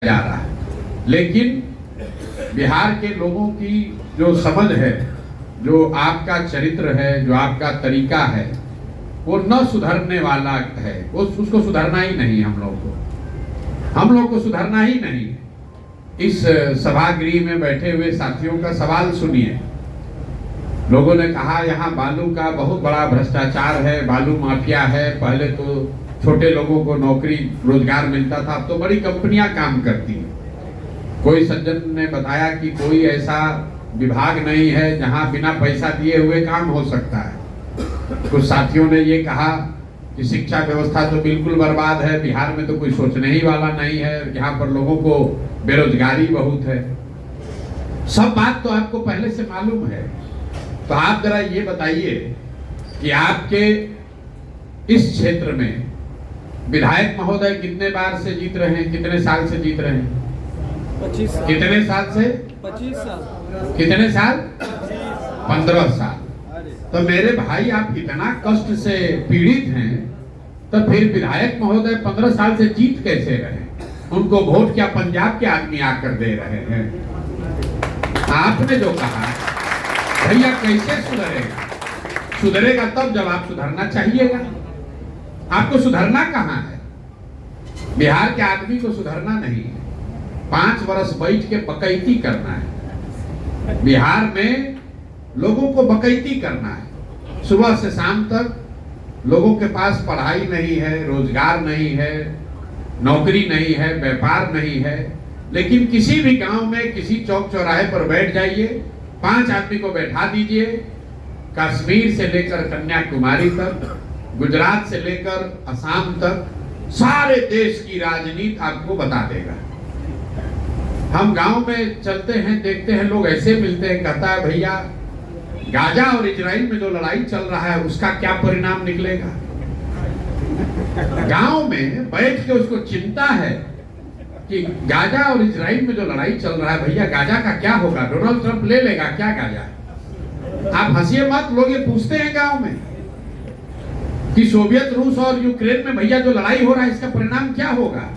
जा रहा है। लेकिन बिहार के लोगों की जो समझ है, जो आपका चरित्र है, जो आपका तरीका है, वो न सुधरने वाला है। वो उसको सुधरना ही नहीं। हम लोग को सुधरना ही नहीं है। इस सभागृह में बैठे हुए साथियों का सवाल सुनिए। लोगों ने कहा यहाँ बालू का बहुत बड़ा भ्रष्टाचार है, बालू माफिया है। पहले तो छोटे लोगों को नौकरी रोजगार मिलता था, अब तो बड़ी कंपनियां काम करती हैं। कोई सज्जन ने बताया कि कोई ऐसा विभाग नहीं है जहां बिना पैसा दिए हुए काम हो सकता है। कुछ साथियों ने ये कहा कि शिक्षा व्यवस्था तो बिल्कुल बर्बाद है, बिहार में तो कोई सोचने ही वाला नहीं है, यहाँ पर लोगों को बेरोजगारी बहुत है। सब बात तो आपको पहले से मालूम है। तो आप जरा ये बताइए कि आपके इस क्षेत्र में विधायक महोदय कितने बार से जीत रहे हैं, कितने साल से जीत रहे हैं? 25 साल। कितने साल से? 25 साल। कितने साल? 15 साल। तो मेरे भाई, आप इतना कष्ट से पीड़ित हैं, तो फिर विधायक महोदय 15 साल से जीत कैसे रहे? उनको वोट क्या पंजाब के आदमी आकर दे रहे हैं? आपने जो कहा भैया, कैसे सुधरेगा? सुधरेगा तब जब आप सुधरना चाहिएगा। आपको सुधरना कहाँ है? बिहार के आदमी को सुधरना नहीं है, 5 वर्ष बैठ के बकैती करना है। बिहार में लोगों को बकैती करना है। सुबह से शाम तक लोगों के पास पढ़ाई नहीं है, रोजगार नहीं है, नौकरी नहीं है, व्यापार नहीं है। लेकिन किसी भी गांव में किसी चौक चौराहे पर बैठ जाइए, 5 आदमी को बैठा दीजिए, कश्मीर से लेकर कन्याकुमारी तक, गुजरात से लेकर असम तक, सारे देश की राजनीति आपको बता देगा। हम गांव में चलते हैं, देखते हैं, लोग ऐसे मिलते हैं, कहता है भैया गाजा और इजराइल में जो लड़ाई चल रहा है उसका क्या परिणाम निकलेगा? गांव में बैठ के उसको चिंता है कि गाजा और इजराइल में जो लड़ाई चल रहा है, भैया गाजा का क्या होगा? डोनाल्ड ट्रंप ले लेगा क्या गाजा? आप हंसिए मत। लोग ये पूछते हैं गांव में कि सोवियत रूस और यूक्रेन में भैया जो लड़ाई हो रहा है इसका परिणाम क्या होगा?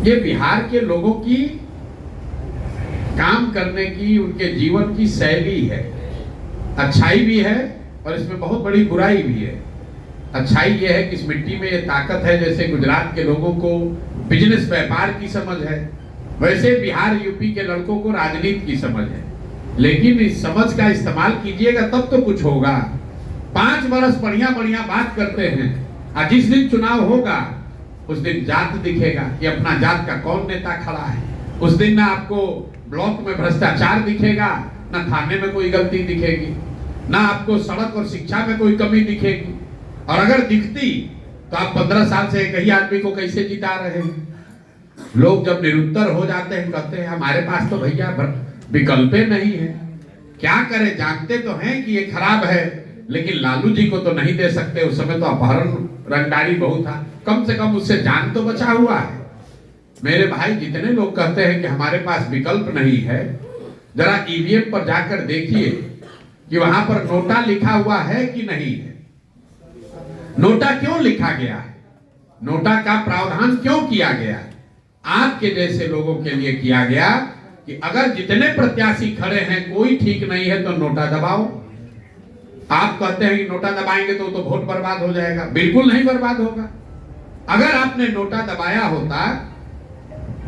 ये बिहार के लोगों की काम करने की, उनके जीवन की शैली है। अच्छाई भी है और इसमें बहुत बड़ी बुराई भी है। अच्छाई ये है कि इस मिट्टी में ये ताकत है। जैसे गुजरात के लोगों को बिजनेस व्यापार की समझ है, वैसे बिहार यूपी के लड़कों को राजनीति की समझ है। लेकिन इस समझ का इस्तेमाल कीजिएगा तब तो कुछ होगा। 5 वर्ष बढ़िया बढ़िया बात करते हैं, और जिस दिन चुनाव होगा उस दिन जात दिखेगा कि अपना जात का कौन नेता खड़ा है। उस दिन ना आपको ब्लॉक में भ्रष्टाचार दिखेगा, ना थाने में कोई गलती दिखेगी, ना आपको सड़क और शिक्षा में कोई कमी दिखेगी। और अगर दिखती तो आप 15 साल से एक ही आदमी को कैसे जिता रहे हैं? लोग जब निरुत्तर हो जाते हैं, कहते हैं हमारे पास तो भैया विकल्प नहीं है। क्या करें? जानते तो हैं कि ये खराब है, लेकिन लालू जी को तो नहीं दे सकते। उस समय तो अपहरण रंगदारी बहुत था, कम से कम उससे जान तो बचा हुआ है। मेरे भाई, जितने लोग कहते हैं कि हमारे पास विकल्प नहीं है, जरा ईवीएम पर जाकर देखिए कि वहां पर नोटा लिखा हुआ है कि नहीं है। नोटा क्यों लिखा गया है? नोटा का प्रावधान क्यों किया गया है? आपके जैसे लोगों के लिए किया गया कि अगर जितने प्रत्याशी खड़े हैं कोई ठीक नहीं है तो नोटा दबाओ। आप कहते हैं कि नोटा दबाएंगे तो वोट बर्बाद हो जाएगा। बिल्कुल नहीं बर्बाद होगा। अगर आपने नोटा दबाया होता,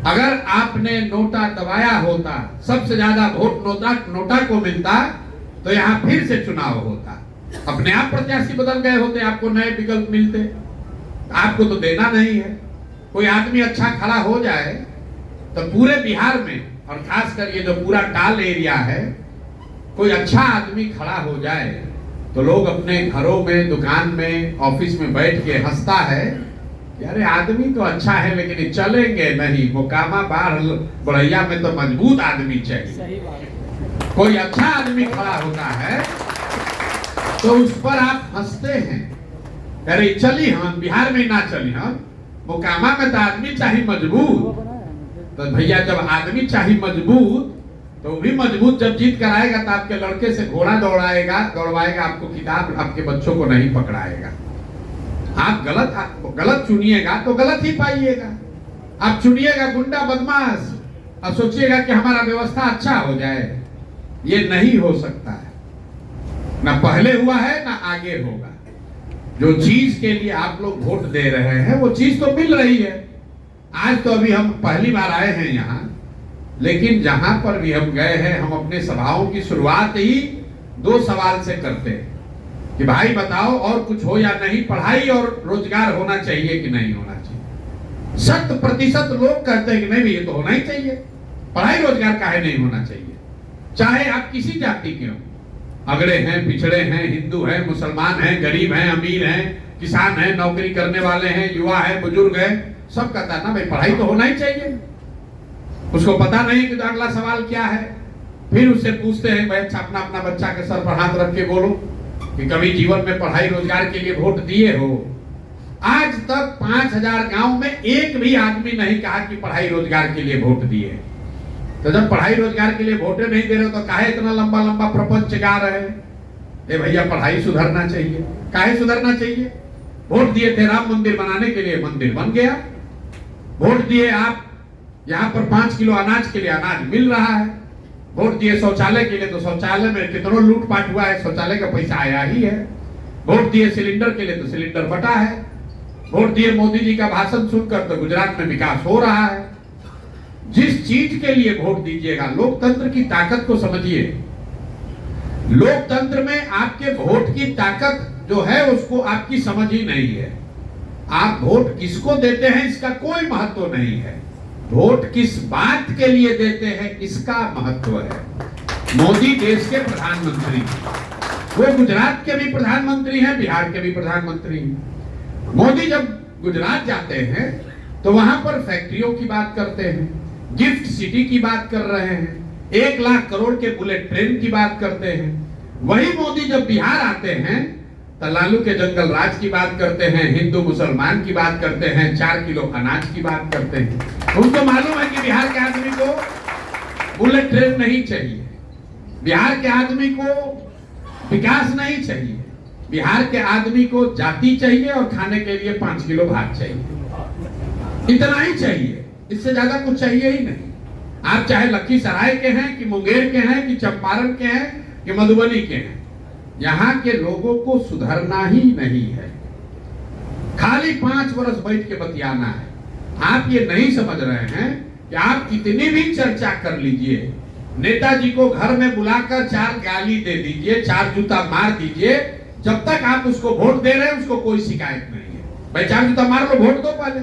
अगर आपने नोटा दबाया होता, सबसे ज्यादा वोट नोटा को मिलता, तो यहाँ फिर से चुनाव होता। अपने आप प्रत्याशी बदल गए होते, आपको नए विकल्प मिलते। आपको तो देना नहीं है। कोई आदमी अच्छा खड़ा हो जाए तो पूरे बिहार में, और खासकर ये जो पूरा टाल एरिया है, कोई अच्छा आदमी खड़ा हो जाए तो लोग अपने घरों में, दुकान में, ऑफिस में बैठ के हंसता है कि अरे आदमी तो अच्छा है, लेकिन चलेंगे नहीं। मोकामा बाढ़ बढ़ैया में तो मजबूत आदमी चाहिए। कोई अच्छा आदमी खड़ा होता है तो उस पर आप हंसते हैं, अरे चली हम बिहार में ना चली हम, मोकामा में तो आदमी चाहिए मजबूत। तो भैया, जब आदमी चाहिए मजबूत, तो भी मजबूत जब जीत कर आएगा तो आपके लड़के से घोड़ा दौड़ाएगा, आपको किताब आपके बच्चों को नहीं पकड़ाएगा। आप गलत चुनिएगा तो गलत ही पाइएगा। आप चुनिएगा गुंडा बदमाश और सोचिएगा कि हमारा व्यवस्था अच्छा हो जाए, ये नहीं हो सकता है। ना पहले हुआ है ना आगे होगा। जो चीज के लिए आप लोग वोट दे रहे हैं वो चीज तो मिल रही है। आज तो अभी हम पहली बार आए हैं यहाँ, लेकिन जहां पर भी हम गए हैं हम अपने सभाओं की शुरुआत ही 2 सवाल से करते हैं कि भाई बताओ और कुछ हो या नहीं, पढ़ाई और रोजगार होना चाहिए कि नहीं होना चाहिए। 100% लोग कहते हैं कि नहीं ये तो होना ही चाहिए, पढ़ाई रोजगार काहे नहीं होना चाहिए। चाहे आप किसी जाति के हो, अगड़े हैं, पिछड़े हैं, हिंदू हैं, मुसलमान हैं, गरीब हैं, अमीर हैं, किसान हैं, नौकरी करने वाले हैं, युवा हैं, बुजुर्ग हैं, सब कहता है ना भाई पढ़ाई तो होना ही चाहिए। उसको पता नहीं कि तो अगला सवाल क्या है। फिर उससे पूछते हैं भाई अच्छा अपना अपना बच्चा के सर पर हाथ रख के बोलो कि कभी जीवन में पढ़ाई रोजगार के लिए वोट दिए हो। आज तक 5000 गांव में एक भी आदमी नहीं कहा कि पढ़ाई रोजगार के लिए वोट दिए। तो जब पढ़ाई रोजगार के लिए वोटे नहीं दे रहे हो तो काहे इतना लंबा लंबा प्रपंच गा रहे हैं? ए भैया पढ़ाई सुधरना चाहिए। काहे सुधरना चाहिए? वोट दिए थे राम मंदिर बनाने के लिए, मंदिर बन गया। वोट दिए आप यहाँ पर 5 किलो अनाज के लिए, अनाज मिल रहा है। वोट दिए शौचालय के लिए तो शौचालय में कितनों लूटपाट हुआ है, शौचालय का पैसा आया ही है। वोट दिए सिलेंडर के लिए तो सिलेंडर बटा है। वोट दिए मोदी जी का भाषण सुनकर तो गुजरात में विकास हो रहा है। जिस चीज के लिए वोट दीजिएगा, लोकतंत्र की ताकत को समझिए। लोकतंत्र में आपके वोट की ताकत जो है उसको आपकी समझ ही नहीं है। आप वोट किसको देते हैं इसका कोई महत्व नहीं है, वोट किस बात के लिए देते हैं इसका महत्व है। मोदी देश के प्रधानमंत्री, वो गुजरात के भी प्रधानमंत्री हैं, बिहार के भी प्रधानमंत्री हैं। मोदी जब गुजरात जाते हैं तो वहां पर फैक्ट्रियों की बात करते हैं, गिफ्ट सिटी की बात कर रहे हैं, 1 लाख करोड़ के बुलेट ट्रेन की बात करते हैं। वही मोदी जब बिहार आते हैं तो लालू के जंगल राज की बात करते हैं, हिंदू मुसलमान की बात करते हैं, 4 किलो अनाज की बात करते हैं। उनको मालूम है कि बिहार के आदमी को बुलेट ट्रेन नहीं चाहिए, बिहार के आदमी को विकास नहीं चाहिए, बिहार के आदमी को जाति चाहिए और खाने के लिए 5 किलो भात चाहिए। इतना ही चाहिए, इससे ज्यादा कुछ चाहिए ही नहीं। आप चाहे लखीसराय के हैं कि मुंगेर के हैं कि चंपारण के हैं कि मधुबनी के हैं, यहाँ के लोगों को सुधरना ही नहीं है, खाली 5 वर्ष बैठ के बतियाना है। आप ये नहीं समझ रहे हैं कि आप कितनी भी चर्चा कर लीजिए, नेताजी को घर में बुलाकर 4 गाली दे दीजिए, 4 जूता मार दीजिए, जब तक आप उसको वोट दे रहे हैं उसको कोई शिकायत नहीं है। भाई 4 जूता मार लो, वोट दो पहले,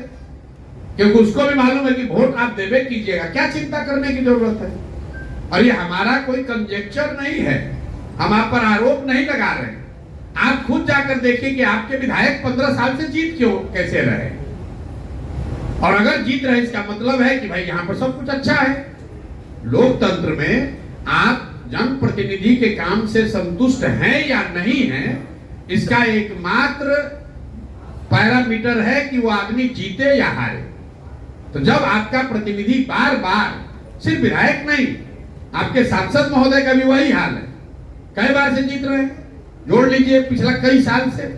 क्योंकि उसको भी मालूम है कि वोट आप देवे कीजिएगा, क्या चिंता करने की जरूरत है। और ये हमारा कोई कंजेक्चर नहीं है, हम आप पर आरोप नहीं लगा रहे। आप खुद जाकर देखिए कि आपके विधायक 15 साल से जीत क्यों कैसे रहे, और अगर जीत रहे इसका मतलब है कि भाई यहाँ पर सब कुछ अच्छा है। लोकतंत्र में आप जनप्रतिनिधि के काम से संतुष्ट हैं या नहीं हैं, इसका एकमात्र पैरामीटर है कि वो आदमी जीते या हारे। तो जब आपका प्रतिनिधि बार बार, सिर्फ विधायक नहीं, आपके सांसद महोदय का भी वही हाल है, कई बार से जीत रहे हैं, जोड़ लीजिए पिछला कई साल से।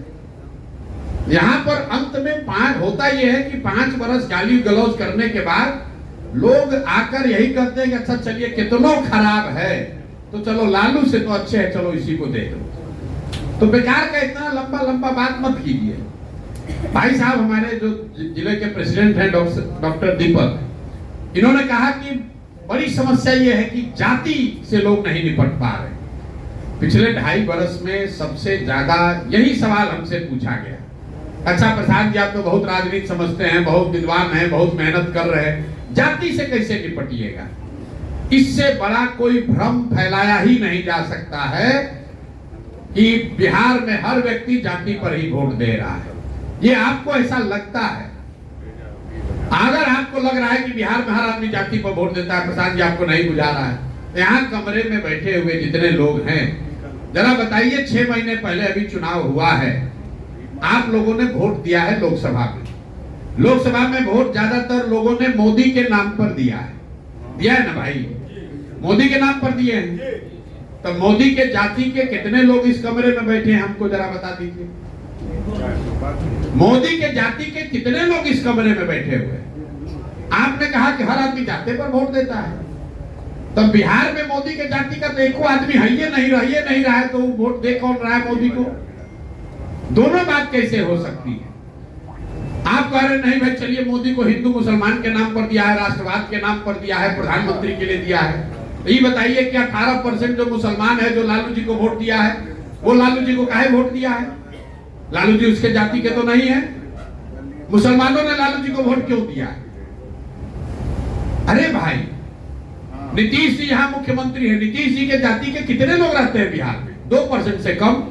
यहाँ पर अंत में 5 होता यह है कि 5 वर्ष गाली गलौज करने के बाद लोग आकर यही कहते हैं कि अच्छा चलिए कितना खराब है तो चलो लालू से तो अच्छे है, चलो इसी को दे दो। तो बेकार का इतना लंबा लंबा बात मत कीजिए। भाई साहब हमारे जो जिले के प्रेसिडेंट हैं डॉक्टर दीपक, इन्होंने कहा कि बड़ी समस्या ये है कि जाति से लोग नहीं निपट पा रहे। पिछले 2.5 वर्ष में सबसे ज्यादा यही सवाल हमसे पूछा गया। अच्छा प्रसाद जी आप तो बहुत राजनीति समझते हैं, बहुत विद्वान हैं, बहुत मेहनत कर रहे हैं, जाति से कैसे निपटिएगा? इससे बड़ा कोई भ्रम फैलाया ही नहीं जा सकता है कि बिहार में हर व्यक्ति जाति पर ही वोट दे रहा है। ये आपको ऐसा लगता है। अगर आपको लग रहा है कि बिहार में हर आदमी जाति पर वोट देता है, प्रसाद जी आपको नहीं बुझा रहा है, यहाँ कमरे में बैठे हुए जितने लोग हैं, जरा बताइए 6 महीने पहले अभी चुनाव हुआ है, आप लोगों ने वोट दिया है लोकसभा में। लोकसभा में वोट ज्यादातर लोगों ने मोदी के नाम पर दिया है ना भाई, मोदी के नाम पर दिए हैं। तो मोदी के जाति के कितने लोग इस कमरे में बैठे हैं, हमको जरा बता दीजिए। मोदी के जाति के कितने लोग इस कमरे में बैठे हुए हैं? आपने कहा कि हर आदमी जाति पर वोट देता है, तब बिहार में मोदी के जाति का तो एको आदमी है ही नहीं रहा है, तो वोट दे कौन रहा है मोदी को? दोनों बात कैसे हो सकती है? आप कह रहे नहीं भाई चलिए मोदी को हिंदू मुसलमान के नाम पर दिया है, राष्ट्रवाद के नाम पर दिया है, प्रधानमंत्री के लिए दिया है। ये बताइए कि 18% जो मुसलमान है जो लालू जी को वोट दिया है, वो लालू जी को काहे वोट दिया है? लालू जी उसके जाति के तो नहीं है। मुसलमानों ने लालू जी को वोट क्यों दिया? अरे भाई, नीतीश जी यहाँ मुख्यमंत्री है, नीतीश जी के जाति के कितने लोग रहते हैं बिहार में? 2% से कम।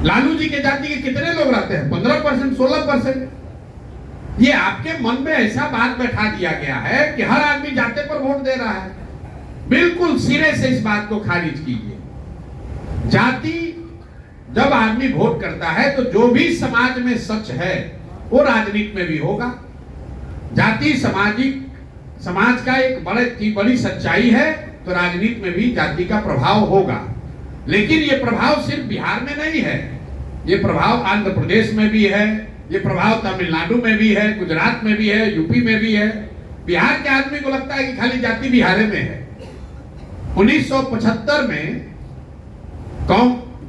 लालू जी के जाति के कितने लोग रहते हैं? 15%, 16%। ये आपके मन में ऐसा बात बैठा दिया गया है कि हर आदमी जाति पर वोट दे रहा है। बिल्कुल सिरे से इस बात को खारिज कीजिए। जाति जब आदमी वोट करता है तो जो भी समाज में सच है वो राजनीति में भी होगा। जाति समाज का एक बड़ी सच्चाई है, तो राजनीति में भी जाति का प्रभाव होगा। लेकिन ये प्रभाव सिर्फ बिहार में नहीं है, ये प्रभाव आंध्र प्रदेश में भी है, ये प्रभाव तमिलनाडु में भी है, गुजरात में भी है, यूपी में भी है। बिहार के आदमी को लगता है कि खाली जाति बिहार में है। 1975 में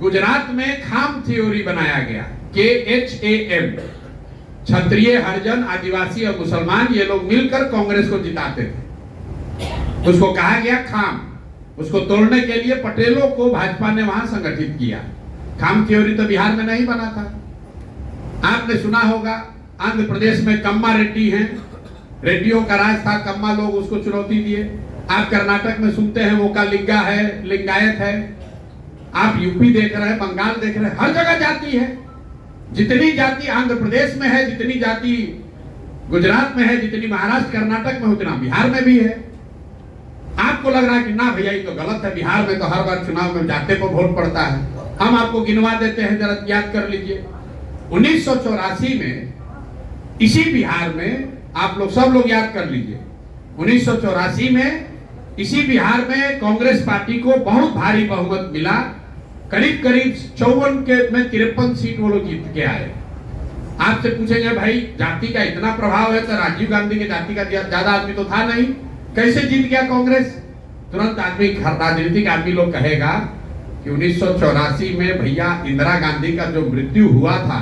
गुजरात में खाम थ्योरी बनाया गया, KHAM, क्षत्रिय, हरिजन, आदिवासी और मुसलमान ये लोग मिलकर कांग्रेस को जिताते थे। उसको कहा गया खाम। उसको तोड़ने के लिए पटेलों को भाजपा ने वहां संगठित किया। खाम थ्योरी तो बिहार में नहीं बना था। आपने सुना होगा आंध्र प्रदेश में कम्मा रेड्डी हैं, रेड्डियों का राज था, कम्मा लोग उसको चुनौती दिए। आप कर्नाटक में सुनते हैं वोकालिंगा है, लिंगायत है। आप यूपी देख रहे हैं, बंगाल देख रहे हैं, हर जगह जाति है। जितनी जाति आंध्र प्रदेश में है, जितनी जाति गुजरात में है, जितनी महाराष्ट्र कर्नाटक में, उतना बिहार में भी है। आपको लग रहा है कि ना भैया ये तो गलत है, बिहार में तो हर बार चुनाव में जाति पर वोट पड़ता है। हम आपको गिनवा देते हैं, जरा याद कर लीजिए। 1984 में इसी बिहार में, आप लोग सब लोग याद कर लीजिए, 1984 में इसी बिहार में कांग्रेस पार्टी को बहुत भारी बहुमत मिला। करीब 54 के में 53 सीट वो लोग जीत के आए। आपसे पूछेंगे भाई जाति का इतना प्रभाव है तो राजीव गांधी के जाति का ज्यादा आदमी तो था नहीं, कैसे जीत गया कांग्रेस? तुरंत आदमी, राजनीतिक आदमी लोग कहेगा कि 1984 में भैया इंदिरा गांधी का जो मृत्यु हुआ था,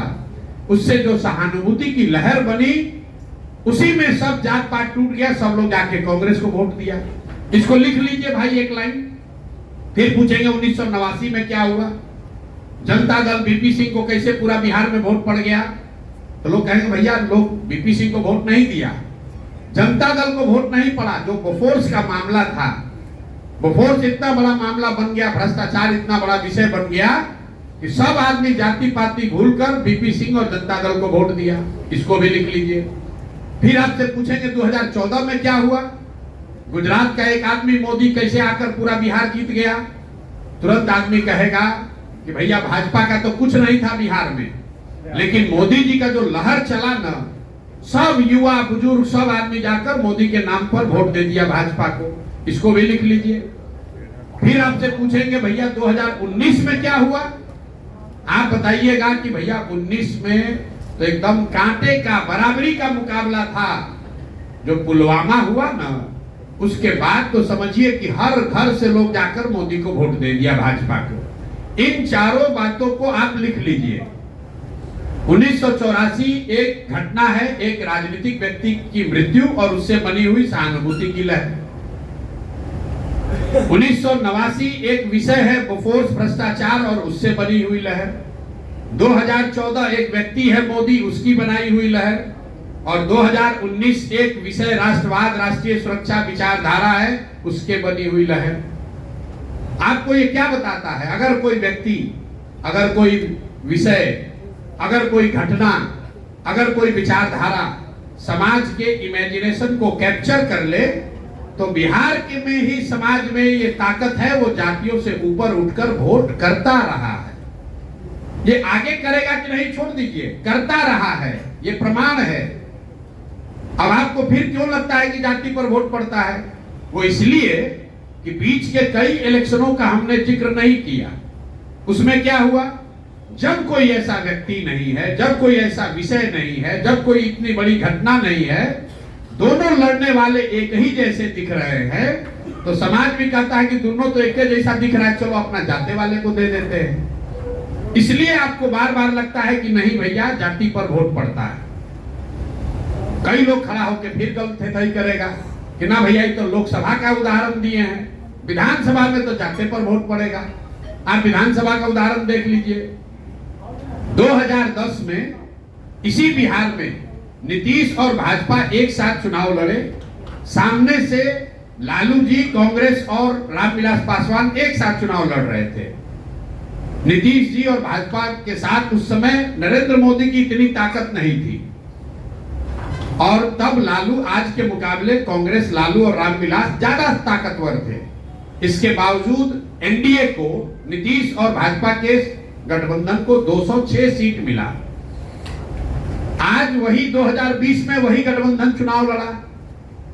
उससे जो सहानुभूति की लहर बनी, उसी में सब जात पात टूट गया, सब लोग जाके कांग्रेस को वोट दिया। इसको लिख लीजिए भाई एक लाइन। फिर पूछेंगे 1989 में क्या हुआ? जनता दल बीपी सिंह को कैसे पूरा बिहार में वोट पड़ गया? तो लोग कहेंगे भैया लोग बीपी सिंह को वोट नहीं दिया, जनता दल को वोट नहीं पड़ा। जो बोफोर्स का मामला था, बोफोर्स इतना बड़ा मामला बन गया, भ्रष्टाचार इतना बड़ा विषय बन गया कि सब आदमी जाति पाति भूलकर बीपी सिंह और जनता दल को वोट दिया। इसको भी लिख लीजिए। फिर आपसे पूछेंगे 2014 में क्या हुआ? गुजरात का एक आदमी मोदी कैसे आकर पूरा बिहार जीत गया? तुरंत आदमी कहेगा कि भैया भाजपा का तो कुछ नहीं था बिहार में, लेकिन मोदी जी का जो लहर चला ना, सब युवा बुजुर्ग सब आदमी जाकर मोदी के नाम पर वोट दे दिया भाजपा को। इसको भी लिख लीजिए। फिर आपसे पूछेंगे भैया 2019 में क्या हुआ? आप बताइएगा कि भैया 19 में तो एकदम कांटे का बराबरी का मुकाबला था। जो पुलवामा हुआ ना, उसके बाद तो समझिए कि हर घर से लोग जाकर मोदी को वोट दे दिया, भाजपा को। इन चारों बातों को आप लिख लीजिए। 1984 एक घटना है, एक राजनीतिक व्यक्ति की मृत्यु और उससे बनी हुई सहानुभूति की लहर। 1989 एक विषय है बोफोर्स भ्रष्टाचार और उससे बनी हुई लहर। 2014 एक व्यक्ति है मोदी, उसकी बनाई हुई लहर। और 2019 एक विषय राष्ट्रवाद, राष्ट्रीय सुरक्षा विचारधारा है, उसके बनी हुई लहर। आपको ये क्या बताता है? अगर कोई व्यक्ति, अगर कोई विषय, अगर कोई घटना, अगर कोई विचारधारा समाज के इमेजिनेशन को कैप्चर कर ले, तो बिहार के में ही समाज में ये ताकत है, वो जातियों से ऊपर उठकर वोट करता रहा है। ये आगे करेगा कि नहीं छोड़ दीजिए, करता रहा है, ये प्रमाण है। अब आपको फिर क्यों लगता है कि जाति पर वोट पड़ता है? वो इसलिए कि बीच के कई इलेक्शनों का हमने जिक्र नहीं किया। उसमें क्या हुआ? जब कोई ऐसा व्यक्ति नहीं है, जब कोई ऐसा विषय नहीं है, जब कोई इतनी बड़ी घटना नहीं है, दोनों लड़ने वाले एक ही जैसे दिख रहे हैं, तो समाज भी कहता है कि दोनों तो एक जैसा दिख रहा है, चलो अपना जाते वाले को दे देते हैं। इसलिए आपको बार बार लगता है कि नहीं भैया जाति पर वोट पड़ता है। कई लोग खड़ा होकर फिर गलत ही करेगा कि ना भैया ये तो लोकसभा का उदाहरण दिए हैं, विधानसभा में तो जाते पर वोट पड़ेगा। आप विधानसभा का उदाहरण देख लीजिए। 2010 में इसी बिहार में नीतीश और भाजपा एक साथ चुनाव लड़े। सामने से लालू जी, कांग्रेस और रामविलास पासवान एक साथ चुनाव लड़ रहे थे। नीतीश जी और भाजपा के साथ उस समय नरेंद्र मोदी की इतनी ताकत नहीं थी, और तब लालू आज के मुकाबले कांग्रेस, लालू और रामविलास ज्यादा ताकतवर थे। इसके बावजूद एनडीए को, नीतीश और भाजपा के गठबंधन को 206 सीट मिला। आज वही 2020 में वही गठबंधन चुनाव लड़ा।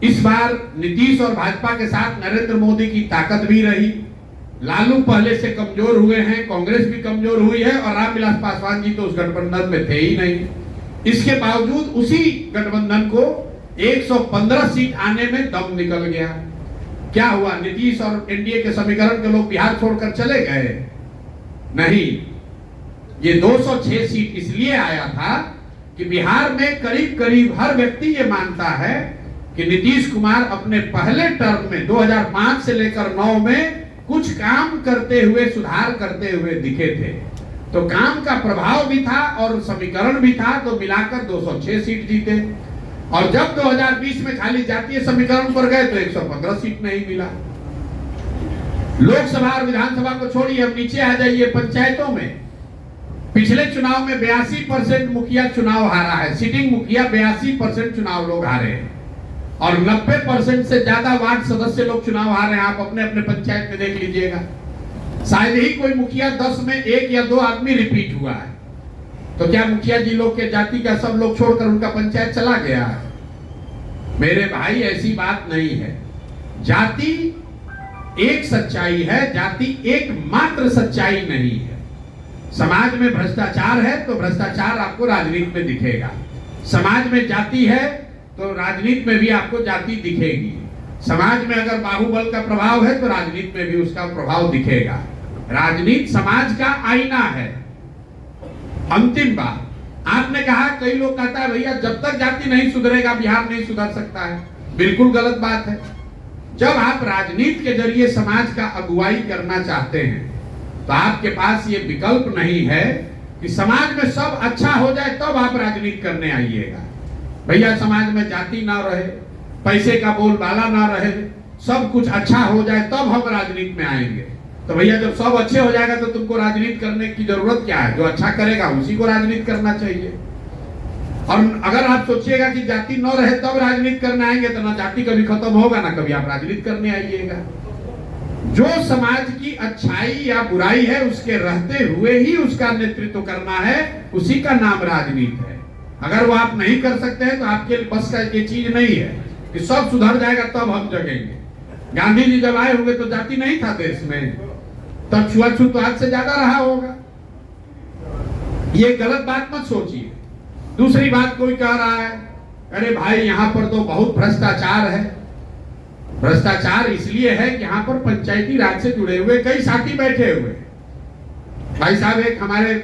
इस बार नीतीश और भाजपा के साथ नरेंद्र मोदी की ताकत भी रही। लालू पहले से कमजोर हुए हैं, कांग्रेस भी कमजोर हुई है, और रामविलास पासवान जी तो उस गठबंधन में थे ही नहीं। इसके बावजूद उसी गठबंधन को 115 सीट आने में दम निकल गया। क्या हुआ? नीतीश और एनडीए के समीकरण के लोग बिहार छोड़कर चले गए? नहीं, ये 206 सीट इसलिए आया था कि बिहार में करीब करीब हर व्यक्ति ये मानता है कि नीतीश कुमार अपने पहले टर्म में 2005 से लेकर 9 में कुछ काम करते हुए, सुधार करते हुए दिखे थे। तो काम का प्रभाव भी था और समीकरण भी था, तो मिलाकर 206 सीट जीते। और जब 2020 में खाली जातीय समीकरण पर गए तो 115 सीट नहीं मिला। लोकसभा और विधानसभा को छोड़िए, अब नीचे आ जाइए पंचायतों में। पिछले चुनाव में 82% मुखिया चुनाव हारा है, सिटिंग मुखिया 82% चुनाव लोग हारे हैं, और 90% से ज्यादा वार्ड सदस्य लोग चुनाव हारे हैं। आप अपने अपने पंचायत में देख लीजिएगा। शायद ही कोई मुखिया 10 में 1 या 2 आदमी रिपीट हुआ है। तो क्या मुखिया जी लोग के जाति का सब लोग छोड़कर उनका पंचायत चला गया है? मेरे भाई, ऐसी बात नहीं है। जाति एक सच्चाई है, जाति एकमात्र सच्चाई नहीं है। समाज में भ्रष्टाचार है तो भ्रष्टाचार आपको राजनीति में दिखेगा। समाज में जाति है तो राजनीति में भी आपको जाति दिखेगी। समाज में अगर बाहुबल का प्रभाव है तो राजनीति में भी उसका प्रभाव दिखेगा। राजनीति समाज का आईना है। अंतिम बात, आपने कहा, कई लोग कहता है भैया जब तक जाति नहीं सुधरेगा बिहार नहीं सुधर सकता है। बिल्कुल गलत बात है। जब आप राजनीति के जरिए समाज का अगुवाई करना चाहते हैं तो आपके पास ये विकल्प नहीं है कि समाज में सब अच्छा हो जाए तब आप राजनीति करने आइएगा। भैया समाज में जाति ना रहे, पैसे का बोलबाला ना रहे, सब कुछ अच्छा हो जाए तब हम राजनीति में आएंगे। तो भैया जब सब अच्छे हो जाएगा तो तुमको राजनीति करने की जरूरत क्या है? जो अच्छा करेगा उसी को राजनीति करना चाहिए। और अगर आप सोचिएगा कि जाति न रहे तब राजनीति करने आएंगे तो ना जाति कभी खत्म होगा ना कभी आप राजनीति करने आइएगा। जो समाज की अच्छाई या बुराई है उसके रहते हुए ही उसका नेतृत्व करना है, उसी का नाम राजनीति है। अगर वो आप नहीं कर सकते हैं तो आपके बस का ये चीज नहीं है कि सब सुधर जाएगा तब हम जगेंगे। गांधी जी जब आए होंगे तो जाति नहीं था देश में, तब छुआछूत तो आज से ज्यादा रहा होगा। ये गलत बात मत सोचिए। दूसरी बात, कोई कह रहा है अरे भाई यहाँ पर तो बहुत भ्रष्टाचार है। भ्रष्टाचार इसलिए है कि यहाँ पर पंचायती राज से जुड़े हुए कई साथी बैठे हुए। भाई साहब एक हमारे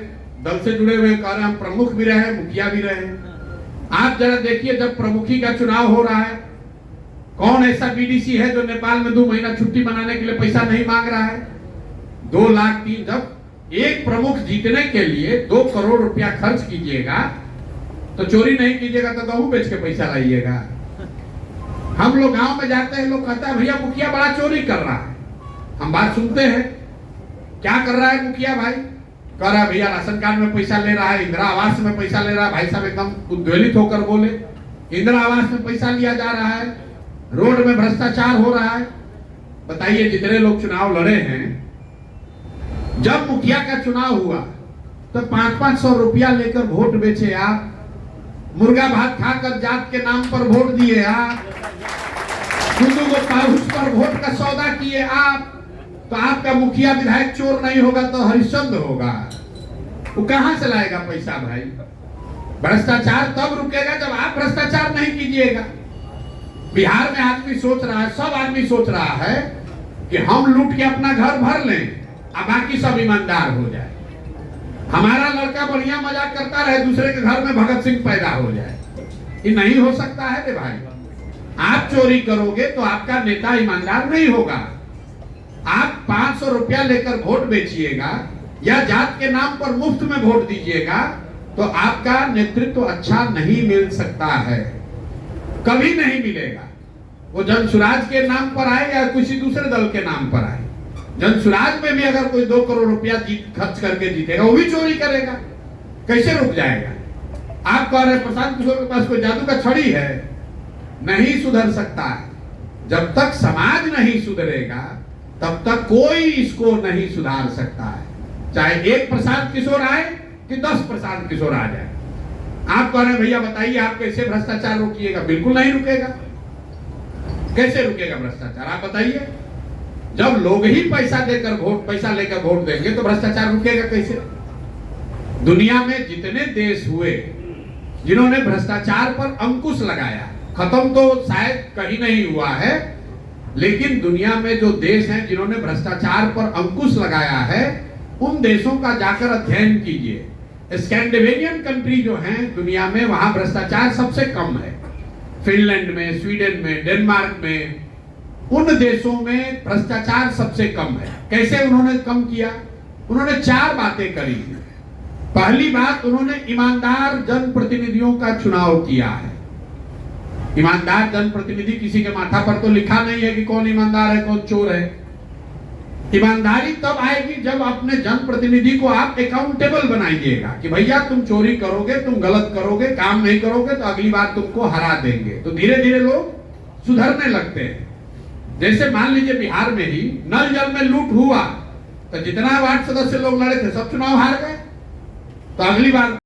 दल से जुड़े हुए कह रहे हम प्रमुख भी रहे, मुखिया भी रहे। आप जरा देखिए, जब प्रमुखी का चुनाव हो रहा है, कौन ऐसा बीडीसी है जो नेपाल में 2 महीना छुट्टी मनाने के लिए पैसा नहीं मांग रहा है? 2 लाख 3। जब एक प्रमुख जीतने के लिए 2 करोड़ रुपया खर्च कीजिएगा तो चोरी नहीं कीजिएगा तो गेहूं बेच के पैसा लाइएगा। हम लोग गांव में जाते हैं, लोग कहते हैं भैया मुखिया बड़ा चोरी कर रहा है। हम बात सुनते हैं, क्या कर रहा है मुखिया भाई? कह रहा है भैया राशन कार्ड में पैसा ले रहा है, इंदिरा आवास में पैसा ले रहा है। भाई साहब एकदम उद्वेलित होकर बोले, इंदिरा आवास में पैसा लिया जा रहा है, रोड में भ्रष्टाचार हो रहा है। बताइए, जितने लोग चुनाव लड़े हैं, जब मुखिया का चुनाव हुआ तो 500-500 रुपया लेकर वोट बेचे आप, मुर्गा भात खाकर जात के नाम पर वोट दिए आप, हिंदू को पाउस पर वोट का सौदा किए आप। तो आपका मुखिया विधायक चोर नहीं होगा तो हरिश्चंद्र होगा। वो कहां से लाएगा पैसा भाई? भ्रष्टाचार तब रुकेगा जब आप भ्रष्टाचार नहीं कीजिएगा। बिहार में आदमी सोच रहा है, सब आदमी सोच रहा है कि हम लूट के अपना घर भर लें और बाकी सब ईमानदार हो जाए। हमारा लड़का बढ़िया मजाक करता रहे, दूसरे के घर में भगत सिंह पैदा हो जाए। ये नहीं हो सकता है रे भाई। आप चोरी करोगे तो आपका नेता ईमानदार नहीं होगा। आप 500 रुपया लेकर वोट बेचिएगा या जात के नाम पर मुफ्त में वोट दीजिएगा तो आपका नेतृत्व अच्छा नहीं मिल सकता है, कभी नहीं मिलेगा। वो जन सुराज के नाम पर आए या किसी दूसरे दल के नाम पर आए, जन सुराज में भी अगर कोई 2 करोड़ रुपया खर्च करके जीतेगा वो भी चोरी करेगा, कैसे रुक जाएगा? आप कह रहे प्रशांत किशोर के पास कोई जादू का छड़ी है? नहीं सुधर सकता है। जब तक समाज नहीं सुधरेगा तब तक कोई इसको नहीं सुधार सकता है, चाहे 1 प्रशांत किशोर आए कि 10 प्रशांत किशोर आ जाए। आप कह रहे भैया बताइए आप कैसे भ्रष्टाचार रोकिएगा? बिल्कुल नहीं रुकेगा। कैसे रुकेगा भ्रष्टाचार? आप बताइए। जब लोग ही पैसा लेकर वोट देंगे तो भ्रष्टाचार रुकेगा कैसे? दुनिया में जितने देश हुए जिन्होंने भ्रष्टाचार पर अंकुश लगाया, खत्म तो शायद कहीं नहीं हुआ है, लेकिन दुनिया में जो देश हैं जिन्होंने भ्रष्टाचार पर अंकुश लगाया है उन देशों का जाकर अध्ययन कीजिए। स्कैंडिनेवियन कंट्री जो हैं दुनिया में, वहां भ्रष्टाचार सबसे कम है। फिनलैंड में, स्वीडन में, डेनमार्क में, उन देशों में भ्रष्टाचार सबसे कम है। कैसे उन्होंने कम किया? उन्होंने 4 बातें करी। पहली बात, उन्होंने ईमानदार जनप्रतिनिधियों का चुनाव किया है। ईमानदार जनप्रतिनिधि, किसी के माथा पर तो लिखा नहीं है कि कौन ईमानदार है कौन चोर है। ईमानदारी तब आएगी जब अपने जनप्रतिनिधि को आप अकाउंटेबल बनाइएगा कि भैया तुम चोरी करोगे, तुम गलत करोगे, काम नहीं करोगे तो अगली बार तुमको हरा देंगे। तो धीरे धीरे लोग सुधरने लगते हैं। जैसे मान लीजिए बिहार में ही नल जल में लूट हुआ तो जितना वार्ड सदस्य लोग लड़े थे सब चुनाव हार गए। तो अगली बार